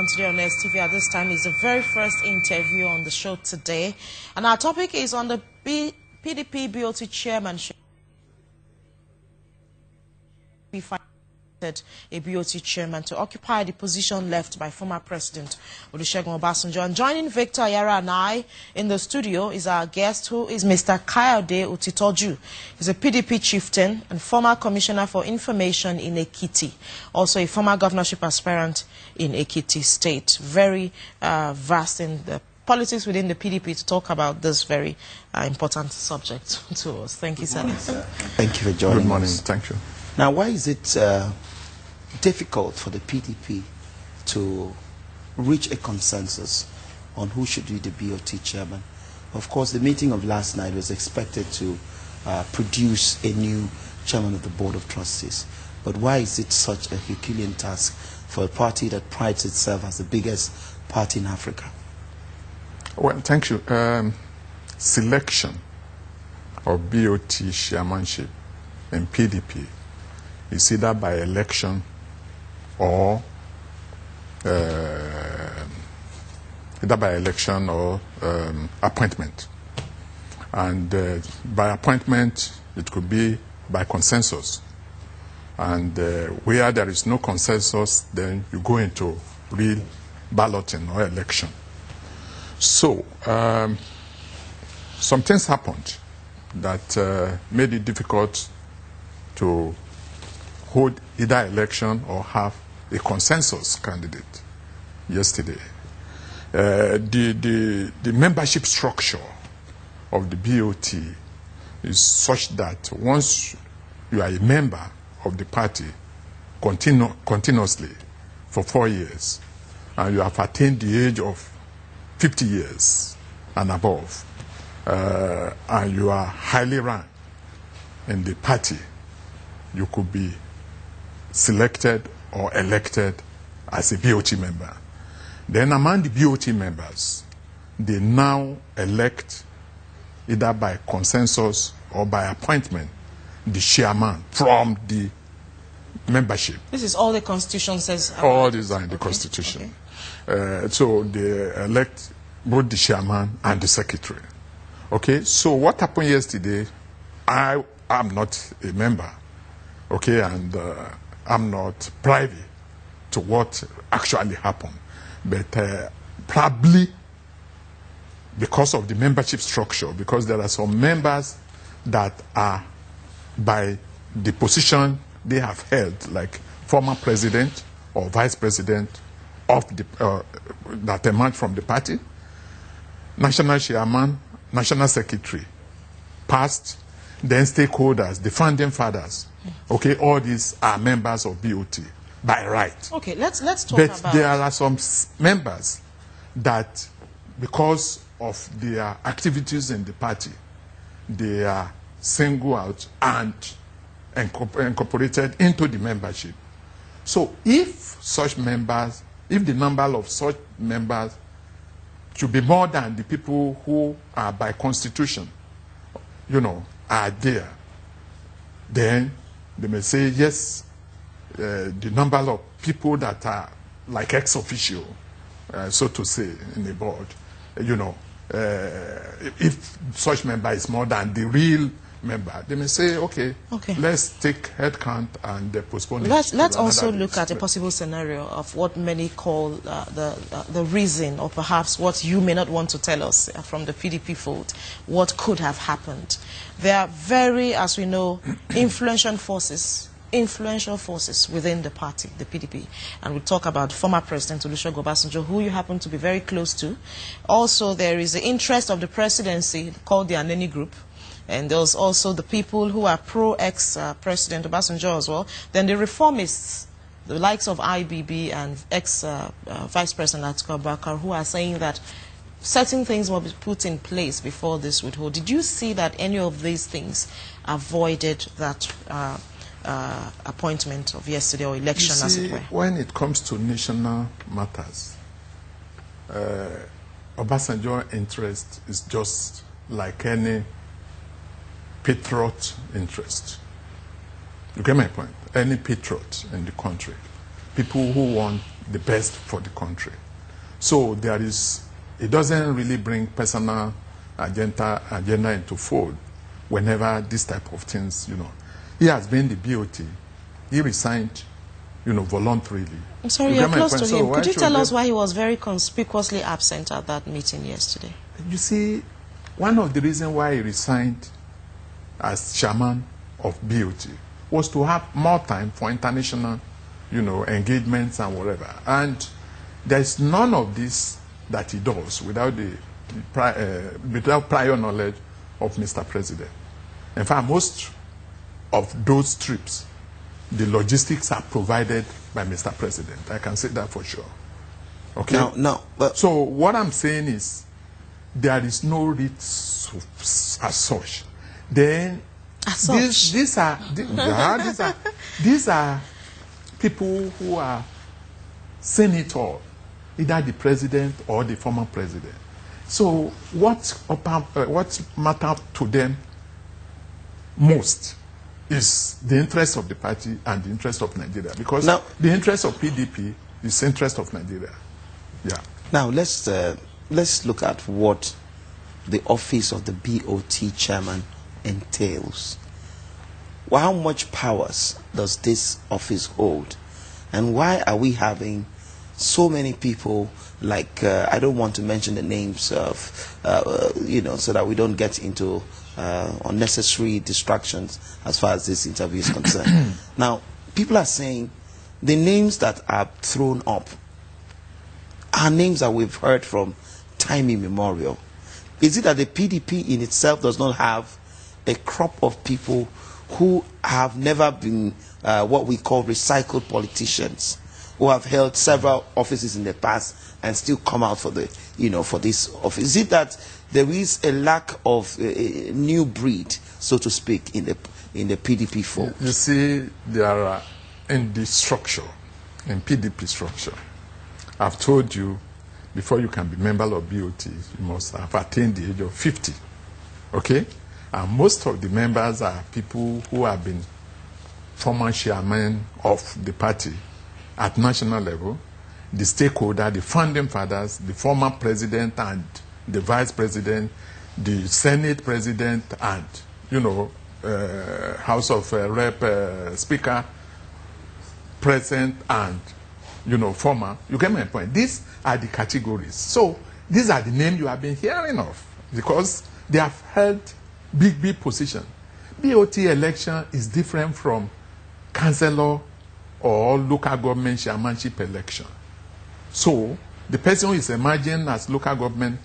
Today on STV at this time is the very first interview on the show today, and our topic is on the PDP BOT chairmanship. We find a BOT chairman to occupy the position left by former President Olusegun Obasanjo. And joining Victor Ayara and I in the studio is our guest, who is Mr. Kayode Otitoju. He's a PDP chieftain and former commissioner for information in Ekiti, also a former governorship aspirant in Ekiti State. Very vast in the politics within the PDP to talk about this very important subject to us. Thank you, sir. Thank you for joining us. Good morning. Thank you. Now, why is it difficult for the PDP to reach a consensus on who should be the BOT chairman? Of course, the meeting of last night was expected to produce a new chairman of the Board of Trustees. But why is it such a Herculean task for a party that prides itself as the biggest party in Africa? Well, thank you. Selection of BOT chairmanship in PDP is either by election or appointment. And by appointment, it could be by consensus. And where there is no consensus, then you go into real balloting or election. So, some things happened that made it difficult to hold either election or have a consensus candidate yesterday. The membership structure of the BOT is such that once you are a member of the party continuously for 4 years, and you have attained the age of 50 years and above, and you are highly ranked in the party, you could be selected or elected as a BOT member. Then among the BOT members, they now elect either by consensus or by appointment the chairman from the membership. This is all the Constitution says. All these are in the Constitution. Okay. So they elect both the chairman and the secretary. Okay, so what happened yesterday, I am not a member, okay, and I'm not privy to what actually happened. But probably because of the membership structure, because there are some members that are by the position they have held, like former president or vice president of the, that emerged from the party, national chairman, national secretary, past, then stakeholders, the founding fathers. Okay, all these are members of BOT by right. Okay, let's talk but about. There are some members that, because of their activities in the party, they are singled out and incorporated into the membership. So if such members, if the number of such members should be more than the people who are by constitution, you know, are there, then they may say, yes, the number of people that are like ex officio, so to say, in the board, you know, if such member is more than the real member, they may say, okay, let's take head count and postpone it. Let's also look at a possible scenario of what many call the reason, or perhaps what you may not want to tell us from the PDP fold, what could have happened. There are very, as we know, influential forces within the party, the PDP. And we'll talk about former President Olusegun Obasanjo, who you happen to be very close to. Also, there is the interest of the presidency called the Aneni Group. And there's also the people who are pro-ex-President Obasanjo as well. Then the reformists, the likes of IBB and ex-Vice President Atiku Abubakar, who are saying that certain things will be put in place before this would hold. Did you see that any of these things avoided that appointment of yesterday, or election, as it were? When it comes to national matters, Obasanjo's interest is just like any patriot interest. You get my point? Any patriot in the country, people who want the best for the country. So it doesn't really bring personal agenda into fold whenever this type of things, He has been the BOT. He resigned, voluntarily. I'm sorry, you're close to him. Could you tell us why he was very conspicuously absent at that meeting yesterday? You see, one of the reasons why he resigned as chairman of BOT was to have more time for international, engagements and whatever. And there's none of this that he does without without prior knowledge of Mr. President. In fact, most of those trips, the logistics are provided by Mr. President. I can say that for sure. Okay? But so what I'm saying is, there is no risk as such. Then these are people who are senator, either the president or the former president. So what matters to them most is the interest of the party and the interest of Nigeria, because the interest of PDP is the interest of Nigeria. Yeah. Now let's look at what the office of the BOT chairman entails. Well, how much powers does this office hold, and why are we having so many people like I don't want to mention the names of so that we don't get into unnecessary distractions as far as this interview is concerned. Now, people are saying the names that are thrown up are names that we've heard from time immemorial. Is it that the PDP in itself does not have a crop of people who have never been what we call recycled politicians, who have held several offices in the past and still come out for the for this office? Is it that there is a lack of a new breed, so to speak, in the PDP fold? You see, there are in the structure, in PDP structure, I've told you, before you can be member of BOT, you must have attained the age of 50. Okay? And most of the members are people who have been former chairmen of the party at national level, the stakeholder, the founding fathers, the former president and the vice president, the Senate president and, House of Rep speaker, present and, former. You get my point. These are the categories. So these are the names you have been hearing of because they have held big position. BOT election is different from councillor or local government chairmanship election. So the person who is emerging as local government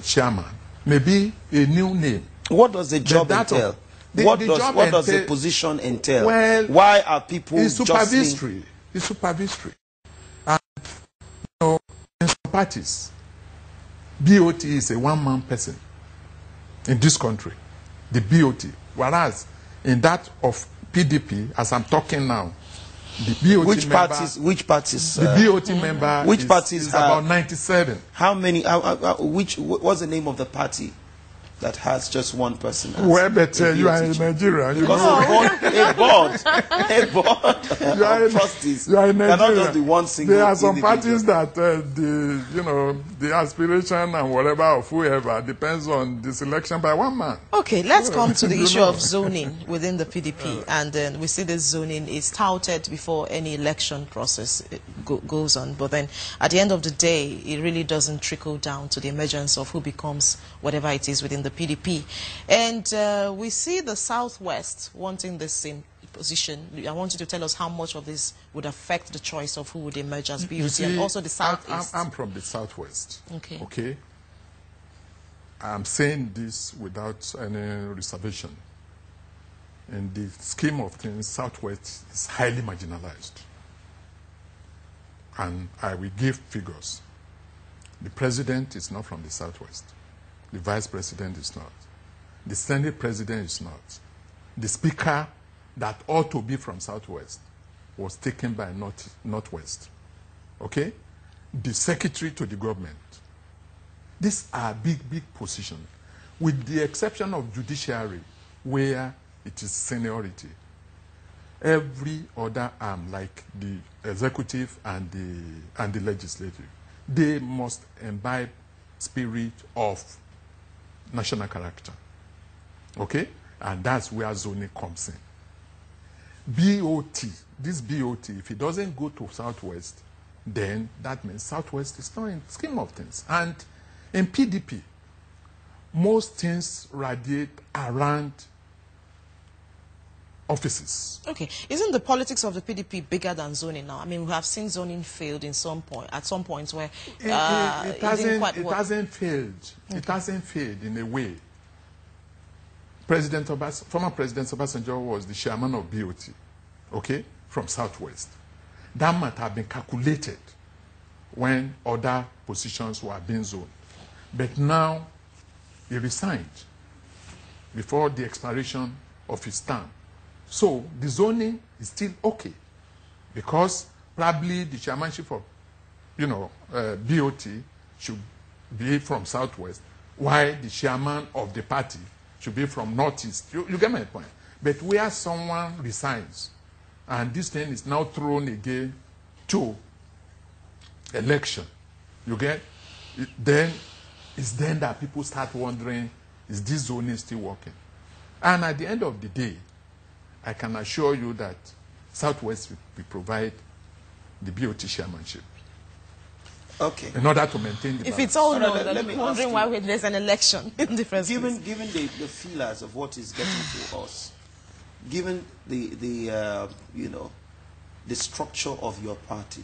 chairman may be a new name. What does the job entail? What does the position entail? Well, why are people it's supervisory? It's supervisory. And in some parties, BOT is a one-man person in this country, the BOT. Whereas in that of PDP, as I'm talking now, the BOT which parties? The BOT member which parties is about 97. How many? What's the name of the party that has just one person? Well, but you are in Nigeria. Because a board of trustees cannot just be one single. There are some individual. parties that the aspiration and whatever of whoever depends on the selection by one man. Okay, let's come to the issue of zoning within the PDP, and then we see this zoning is touted before any election process goes on, but then at the end of the day, it really doesn't trickle down to the emergence of who becomes whatever it is within the PDP. And we see the Southwest wanting the same position. I want you to tell us how much of this would affect the choice of who would emerge as BOT, and also the Southeast. I'm from the Southwest. Okay. I'm saying this without any reservation. In the scheme of things, Southwest is highly marginalized. And I will give figures. The president is not from the Southwest. The vice president is not. The Senate president is not. The speaker that ought to be from Southwest was taken by Northwest. Okay? The secretary to the government. These are big positions, with the exception of judiciary, where it is seniority. every other arm, like the executive and the legislative, they must imbibe spirit of national character. Okay? And that's where zoning comes in. BOT, this BOT, if it doesn't go to Southwest, then that means Southwest is not in the scheme of things. And in PDP, most things radiate around offices. Okay, isn't the politics of the PDP bigger than zoning now? I mean, we have seen zoning failed at some points where it hasn't failed. Okay. It hasn't failed in a way. Former President Obasanjo was the chairman of BOT, okay, from Southwest. That might have been calculated when other positions were being zoned. But now, he resigned before the expiration of his term. So the zoning is still okay, because probably the chairmanship of, BOT should be from Southwest, while the chairman of the party should be from Northeast. You get my point? But where someone resigns, and this thing is now thrown again to election, you get? Then it's then that people start wondering, is this zoning still working? And at the end of the day, I can assure you that Southwest will provide the BOT chairmanship. Okay. In order to maintain the If balance. it's all no, then I'm wondering why there's an election in the first place. Given the feelers of what is getting to us, given the structure of your party,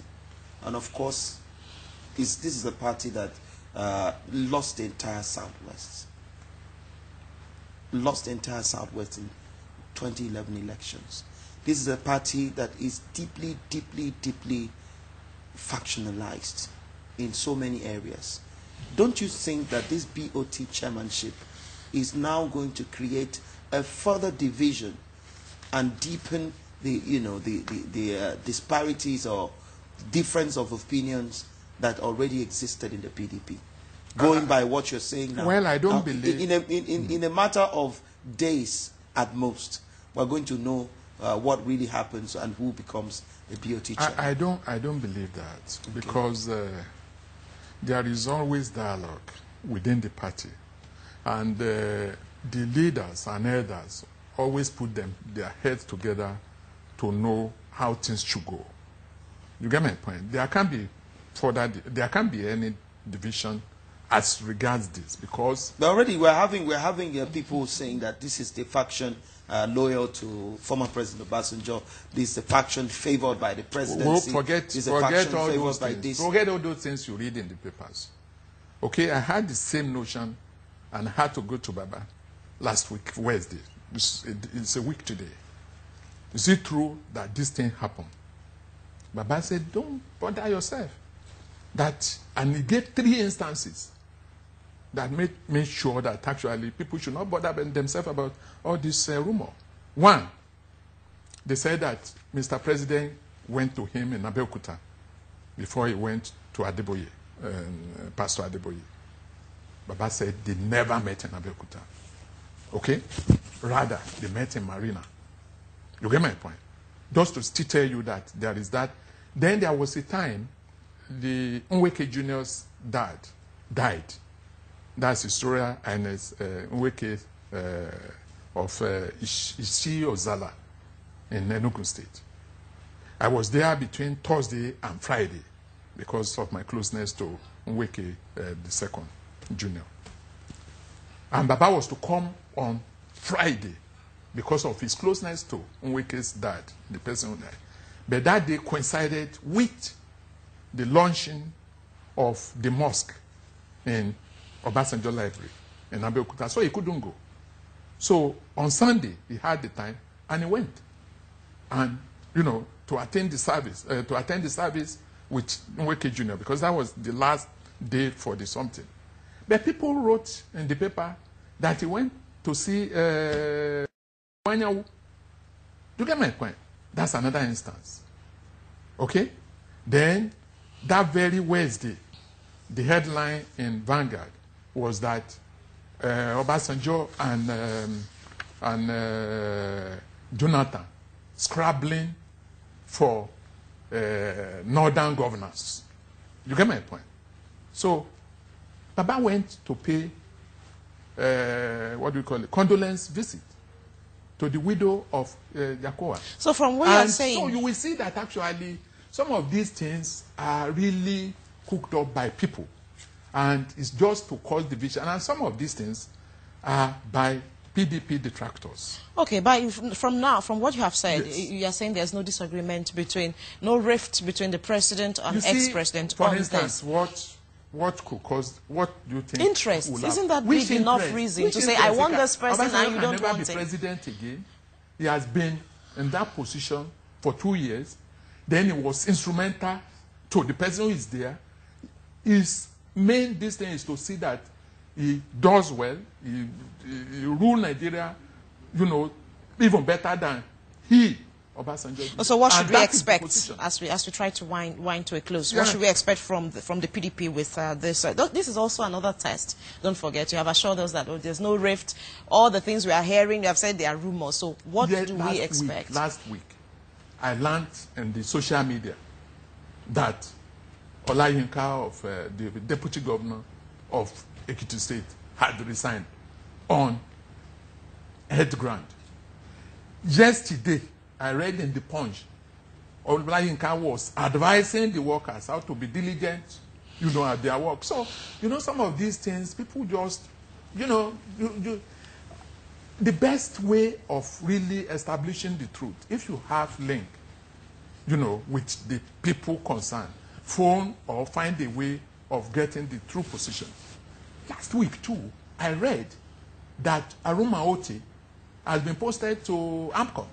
and of course, this is a party that lost the entire Southwest. Lost the entire Southwest in 2011 elections. This is a party that is deeply, deeply, deeply factionalized in so many areas. Don't you think that this BOT chairmanship is now going to create a further division and deepen the disparities or difference of opinions that already existed in the PDP? Going by what you're saying now. Well, I don't believe... In a matter of days at most, we're going to know what really happens and who becomes the BOT chairman. I don't believe that, okay. Because there is always dialogue within the party, and the leaders and elders always put their heads together to know how things should go. You get my point? There can't be any division as regards this, because but already we're having people saying that this is the faction loyal to former President Obasanjo. This is the faction favored by the presidency. Well, forget all those things. Forget all those things you read in the papers. Okay, I had the same notion, and I had to go to Baba last week, Wednesday. It's a week today. Is it true that this thing happened? Baba said, don't bother yourself. And he gave 3 instances that made sure that actually people should not bother themselves about all this rumor. One, they said that Mr. President went to him in Abeokuta before he went to Adeboye, Pastor Adeboye. Baba said they never met in Abeokuta. Okay? Rather, they met in Marina. You get my point? Just to still tell you that there is that. Then there was a time the Nweke Jr.'s dad died. That's Historia and Nweke of Ishi Ozala in Enugu State. I was there between Thursday and Friday because of my closeness to Nweke the second, Jr. And Baba was to come on Friday because of his closeness to Nweke's dad, the person who died. But that day coincided with the launching of the mosque in Obasanjo Library in Abeokuta, so he couldn't go. So on Sunday, he had the time, and he went. And, to attend the service with Nweke Jr., because that was the last day for the something. But people wrote in the paper that he went to see Wanyawu. You get my point? That's another instance. Okay? Then, that very Wednesday, the headline in Vanguard was that Obasanjo and Jonathan scrabbling for northern governors. You get my point? So, Baba went to pay, what do you call it, condolence visit to the widow of Yakoa. So from what you're saying... So you will see that actually some of these things are really cooked up by people. And it's just to cause division. And some of these things are by PDP detractors. Okay, but from what you have said, yes, you are saying there's no disagreement between, no rift between the president and ex-president. For instance, what could cause, what do you think? Interest. Isn't that big enough reason to say, I want this person and you don't want it? President again. He has been in that position for 2 years. Then he was instrumental to the person who is there. His main thing is to see that he does well. He rules Nigeria, you know, even better than he, Obasanjo. So what should we expect as we try to wind to a close? Yeah. What should we expect from the PDP with this? This is also another test. Don't forget, you have assured us that there's no rift. All the things we are hearing, you have said they are rumors. So what do we expect? Last week, I learned in the social media that Olayinka of the deputy governor of Ekiti State had resigned on head ground. Yesterday, I read in the Punch, Olayinka was advising the workers how to be diligent, you know, at their work. So, you know, some of these things, people just, you know, the best way of really establishing the truth, if you have link, you know, with the people concerned, phone or find a way of getting the true position. Last week, too, I read that Aruma Ote has been posted to AMCOM.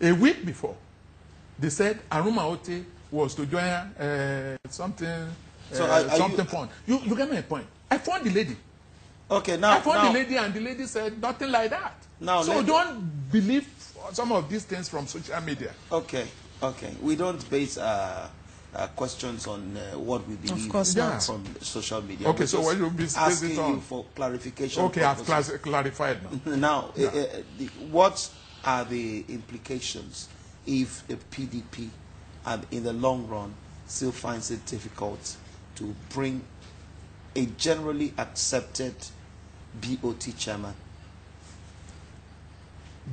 A week before, they said Aruma Ote was to join something point. You get my point. I found the lady. Okay, now I found the lady, and the lady said nothing like that. Now, so don't believe some of these things from social media. Okay, okay. We don't base questions on what we believe, of course, not from social media. Okay, so what you'll be asking you for clarification. Okay, I've clarified now. Now, what are the implications if the PDP, in the long run, still finds it difficult to bring a generally accepted BOT chairman?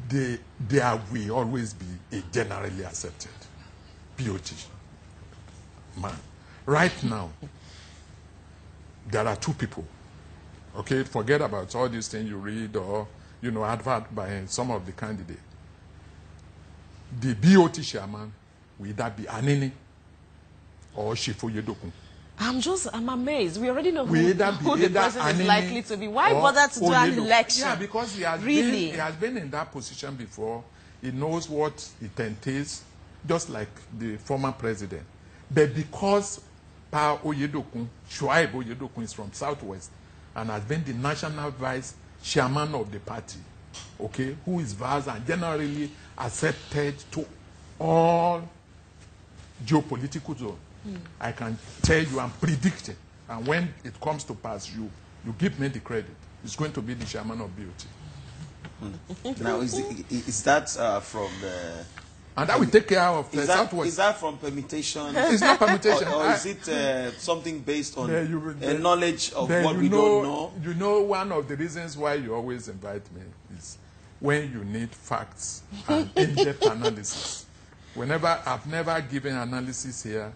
There will always be a generally accepted BOT man. Right now, there are two people. Okay, forget about all these things you read or, you know, advert by some of the candidates. The BOT chairman will either be Anini or Shifo Yedokun. I'm amazed. We already know who the person is likely to be. Why bother to do an election? Yeah, because he has been in that position before. He knows what it entails, just like the former president. But because Pa Oyedokun, Shuaib Oyedokun, is from Southwest and has been the national vice chairman of the party, okay, who is vast and generally accepted to all geopolitical zones, I can tell you I'm predicting, and when it comes to pass, you give me the credit. It's going to be the chairman of BOT. Now, is that from the... And that will take care of the Southwest. Is that from permutation? It's not permutation. or is it something based on knowledge of what we don't know? You know, one of the reasons why you always invite me is when you need facts and in-depth analysis. I've never given analysis here,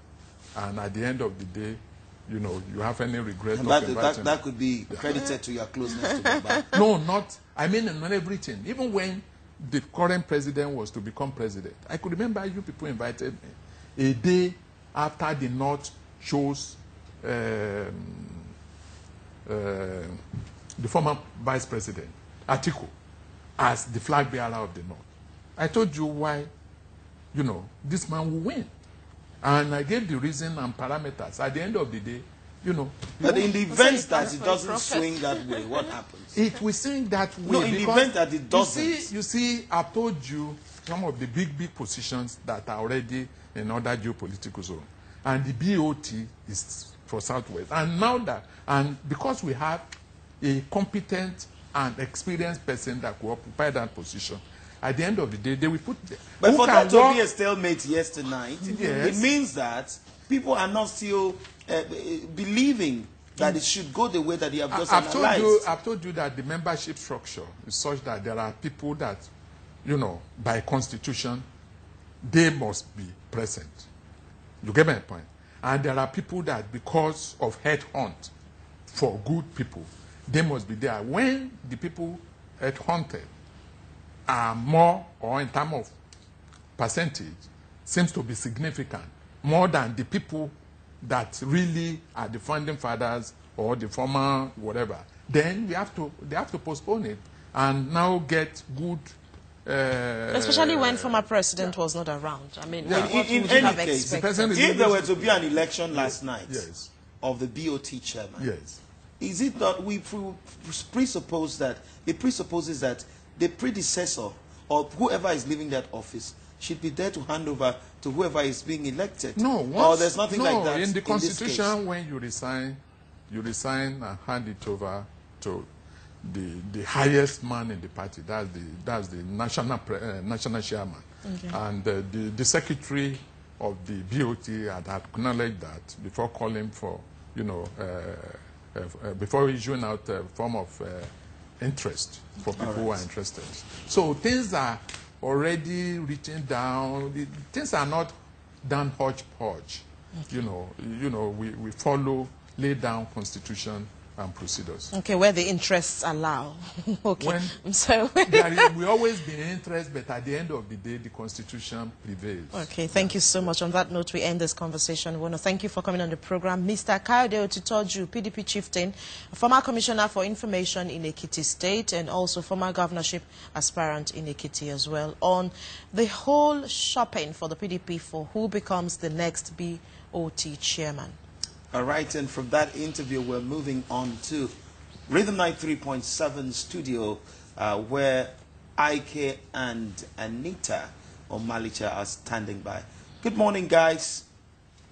and at the end of the day, you know, you have any regret of inviting that could be credited to your closeness to Baba. No, not. I mean, not everything. Even when the current president was to become president, I could remember you people invited me a day after the North chose the former vice president, Atiku, as the flag bearer of the North. I told you why, you know, this man will win. And I gave the reason and parameters. At the end of the day, you know. But in the event that it doesn't swing that way, what happens? It will swing that way. No, in the event that it doesn't. You see, I've told you some of the big positions that are already in other geopolitical zones. And the BOT is for Southwest. And now that, and because we have a competent and experienced person that could occupy that position, at the end of the day, they will put... But for that to be a stalemate tonight, yes, it means that people are not still believing that it should go the way that you have just analyzed. I've told you that the membership structure is such that there are people that, you know, by constitution, they must be present. You get my point? And there are people that, because of head hunt for good people, they must be there. When the people head hunted are more, or in terms of percentage, seems to be significant, more than the people that really are the founding fathers or the former whatever, then they have to postpone it and now get good. Especially when former president was not around. I mean, in any case, if there were to be an election last night of the BOT chairman, is it that we presuppose that it presupposes that the predecessor or whoever is leaving that office should be there to hand over to whoever is being elected? No, or there's nothing like that in the Constitution. In this case. When you resign and hand it over to the highest man in the party. That's the national chairman, and the secretary of the BOT had acknowledged that before calling for, you know, before issuing out a form of interest for people who are interested. So things are already written down. Things are not done hodgepodge. You know, we follow, lay down constitution and procedures. Okay, where the interests allow. Okay. We always be in interest, but at the end of the day, the Constitution prevails. Okay, thank you so much. On that note, we end this conversation. We want to thank you for coming on the program. Mr. Kayode Otitoju, PDP chieftain, former commissioner for information in Ekiti State, and also former governorship aspirant in Ekiti as well, on the whole shopping for the PDP for who becomes the next BOT chairman. All right, and from that interview, we're moving on to Rhythm 93.7 studio, where Ike and Anita Omalicha are standing by. Good morning, guys.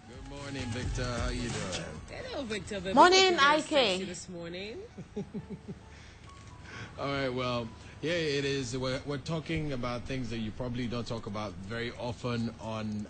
Good morning, Victor. How you doing? Hello, Victor. Morning, Ike. This morning. All right, well, yeah, it is. We're talking about things that you probably don't talk about very often on...